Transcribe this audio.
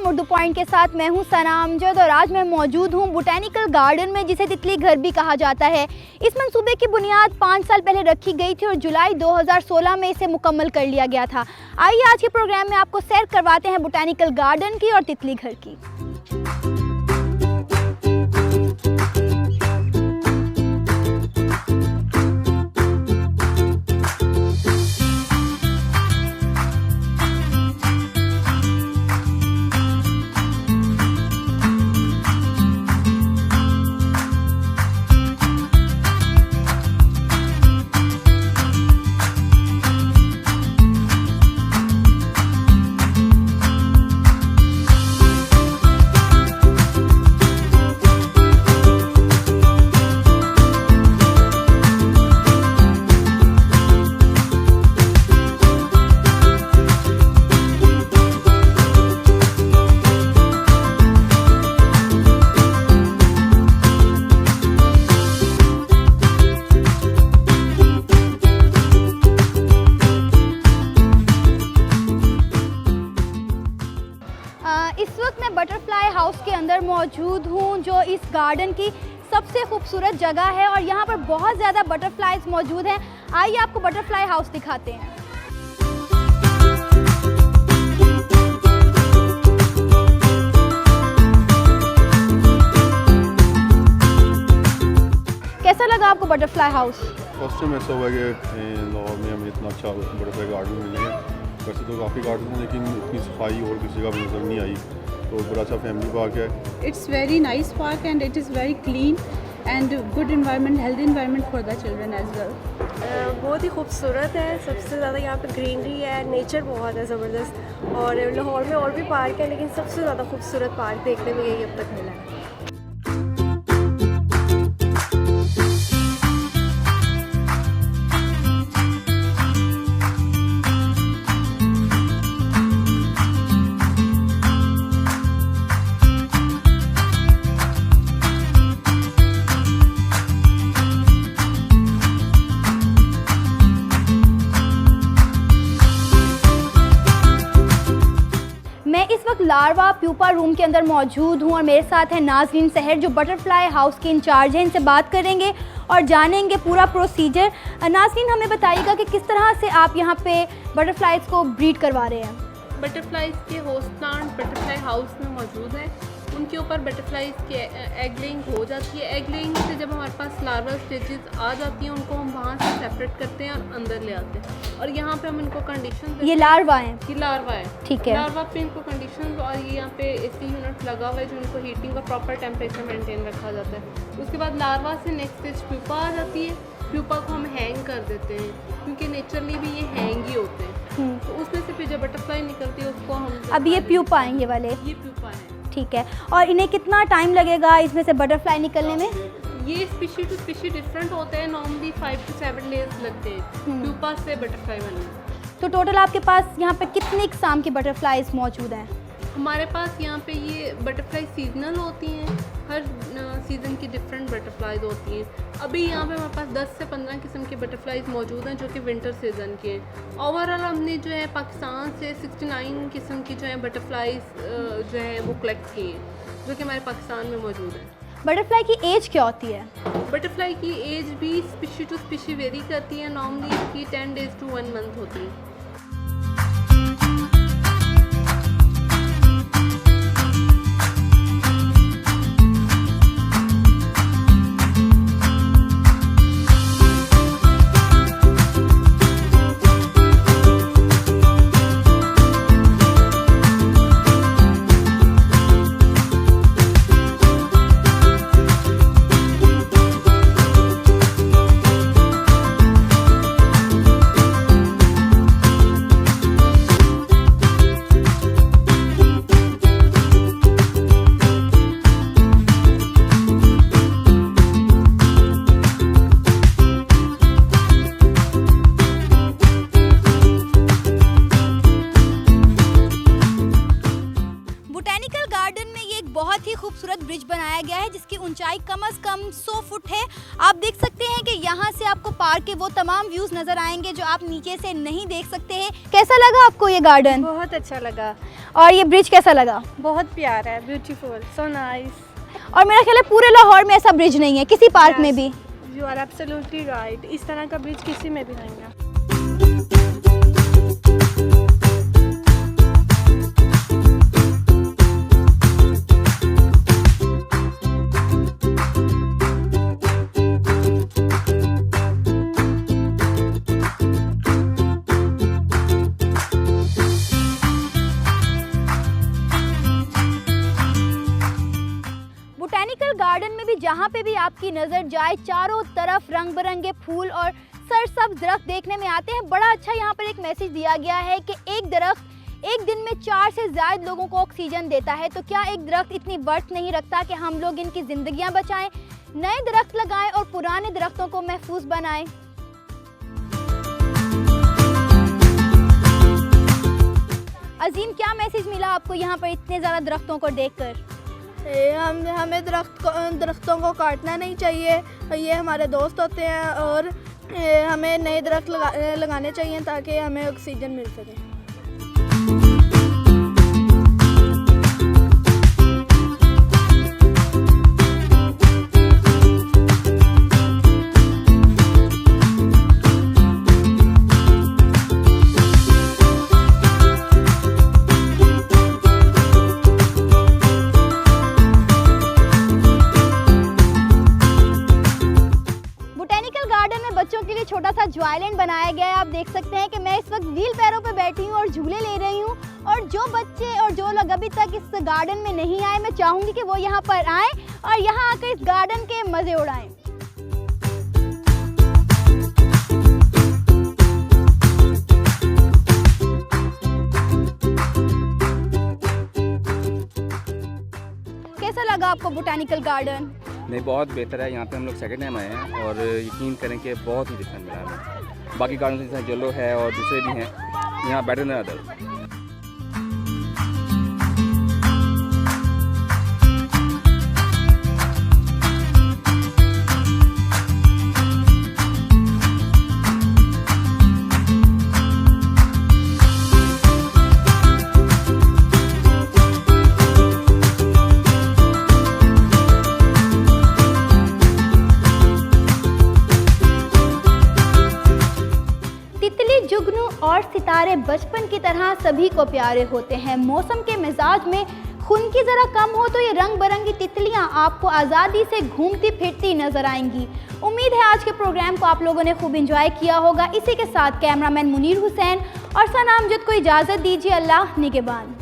Urdu point के साथ मैं हूं सना अमजद और आज मैं मौजूद हूं बोटैनिकल गार्डन में, जिसे तितली घर भी कहा जाता है। इस मंसूबे की बुनियाद 5 साल पहले रखी गई थी और जुलाई 2016 में इसे मुकम्मल कर लिया गया था। आइए आज के प्रोग्राम में आपको सैर करवाते हैं बोटैनिकल गार्डन की और तितली घर की। इस वक्त मैं बटरफ्लाई हाउस के अंदर मौजूद हूँ, जो इस गार्डन की सबसे खूबसूरत जगह है और यहाँ पर बहुत ज़्यादा बटरफ्लाइज मौजूद हैं। आइए आपको बटरफ्लाई हाउस दिखाते हैं। कैसा लगा आपको बटरफ्लाई हाउस? फर्स्ट टाइम ऐसा हुआ कि लाहौर में हमें इतना अच्छा बटरफ्लाई गार्डन मिले हैं। वैसे तो काफ़ी गार्डन हैं लेकिन इतनी सफाई और किसी जगह नज़र नहीं आई, तो बड़ा अच्छा फैमिली पार्क है। It's very nice park and it is very clean and good environment, healthy environment for the children as well. बहुत ही खूबसूरत है। सबसे ज़्यादा यहाँ पे ग्रीनरी है, नेचर बहुत है ज़बरदस्त। और लाहौर में और भी पार्क है लेकिन सबसे ज़्यादा खूबसूरत पार्क देखने में यही अब तक मिला है। मैं इस वक्त लार्वा प्यूपा रूम के अंदर मौजूद हूँ और मेरे साथ है नाजरीन सहर, जो बटरफ्लाई हाउस के इंचार्ज हैं। इनसे बात करेंगे और जानेंगे पूरा प्रोसीजर। नाजरीन, हमें बताइएगा कि किस तरह से आप यहाँ पे बटरफ्लाइज को ब्रीड करवा रहे हैं। बटरफ्लाइज के होस्ट प्लांट बटरफ्लाई हाउस में मौजूद हैं। उनके ऊपर बटरफ्लाइज के एग लेइंग हो जाती है। एग लेइंग से जब हमारे पास लार्वा स्टेजेस आ जाती हैं, उनको हम वहाँ से सेपरेट करते हैं और अंदर ले आते हैं और यहाँ पे हम इनको कंडीशन। ये लार्वा हैं? ये लार्वा है, ठीक है। लार्वा पे इनको कंडीशन और ये यहाँ पे AC यूनिट लगा हुआ है जो इनको हीटिंग और प्रॉपर टेम्परेचर मेंटेन रखा जाता है। उसके बाद लार्वा से नेक्स्ट स्टेज प्यूपा आ जाती है। प्यूपा को हम हैंग कर देते हैं क्योंकि नेचुरली भी ये हैंग ही होते हैं। तो उसमें से फिर जब बटरफ्लाई निकलती है उसको हम अब ये प्यूपा हैं, ये वाले? ये प्यूपा है, ठीक है। और इन्हें कितना टाइम लगेगा इसमें से बटरफ्लाई निकलने में? ये स्पीशी टू स्पीशी डिफरेंट होते हैं। नॉर्मली 5 to 7 डेज लगते हैं प्यूपा से बटरफ्लाई बनने। तो टोटल आपके पास यहाँ पे कितनी किस्म की बटरफ्लाइज मौजूद हैं? हमारे पास यहाँ पे ये बटरफ्लाई सीजनल होती हैं, हर सीज़न की डिफरेंट बटरफ्लाइज होती हैं। अभी यहाँ पे हमारे पास 10 से 15 किस्म की बटरफ्लाइज मौजूद हैं जो कि विंटर सीज़न के हैं। ओवरऑल हमने जो है पाकिस्तान से 69 किस्म की जो है बटरफ्लाइज जो है वो कलेक्ट की हैं जो कि हमारे पाकिस्तान में मौजूद हैं। बटरफ्लाई की एज क्या होती है? बटरफ्लाई की एज भी स्पीशी टू स्पीशी वेरी करती है। नॉर्मली इसकी 10 days to 1 month होती है। ऊंचाई कम से कम 100 फुट है। आप देख सकते हैं कि यहाँ से आपको पार्क के वो तमाम व्यूज़ नज़र आएंगे जो आप नीचे से नहीं देख सकते हैं। कैसा लगा आपको ये गार्डन? बहुत अच्छा लगा। और ये ब्रिज कैसा लगा? बहुत प्यारा है, ब्यूटीफुल, सो नाइस। और मेरा ख्याल है पूरे लाहौर में ऐसा ब्रिज नहीं है, किसी पार्क में भी। यू आर एब्सोल्युटली राइट, इस तरह का ब्रिज किसी में भी नहीं है। बोटैनिकल गार्डन में भी जहाँ पे भी आपकी नज़र जाए चारों तरफ रंग बिरंगे फूल और सरसब्ज दरख्त देखने में आते हैं। बड़ा अच्छा यहाँ पर एक मैसेज दिया गया है कि एक दरख्त एक दिन में 4 से ज़्यादा लोगों को ऑक्सीजन देता है, तो क्या एक दरख्त इतनी वर्थ नहीं रखता कि हम लोग इनकी ज़िंदगियाँ बचाएं, नए दरख्त लगाएं और पुराने दरख्तों को महफूज बनाएं। अजीम, क्या मैसेज मिला आपको यहाँ पर इतने ज़्यादा दरख्तों को देखकर? हमें दरख्तों को काटना नहीं चाहिए, ये हमारे दोस्त होते हैं और हमें नए दरख्त लगाने चाहिए ताकि हमें ऑक्सीजन मिल सके। बच्चों के लिए छोटा सा जो आइलैंड बनाया गया है। आप देख सकते हैं कि मैं इस वक्त व्हील पैरों पे बैठी हूँ और झूले ले रही हूँ, और जो बच्चे और जो लोग अभी तक इस गार्डन में नहीं आए, मैं चाहूँगी कि वो यहाँ पर आएँ और यहाँ आकर इस गार्डन के मज़े उड़ाएं। कैसा लगा आपको बोटैनिकल गार्डन? नहीं, बहुत बेहतर है। यहाँ पे हम लोग सेकंड टाइम आए हैं और यकीन करें कि बहुत ही डिफरेंट मिला हमें। बाकी गार्डन से जैसे येलो है और दूसरे भी हैं, यहाँ बेटर देन अदर। जुगनू और सितारे बचपन की तरह सभी को प्यारे होते हैं। मौसम के मिजाज में खुनकी ज़रा कम हो तो ये रंग बिरंगी तितलियां आपको आज़ादी से घूमती फिरती नज़र आएंगी। उम्मीद है आज के प्रोग्राम को आप लोगों ने खूब एंजॉय किया होगा। इसी के साथ कैमरामैन मुनीर हुसैन और सना अमजद को इजाज़त दीजिए। अल्लाह निगहबान।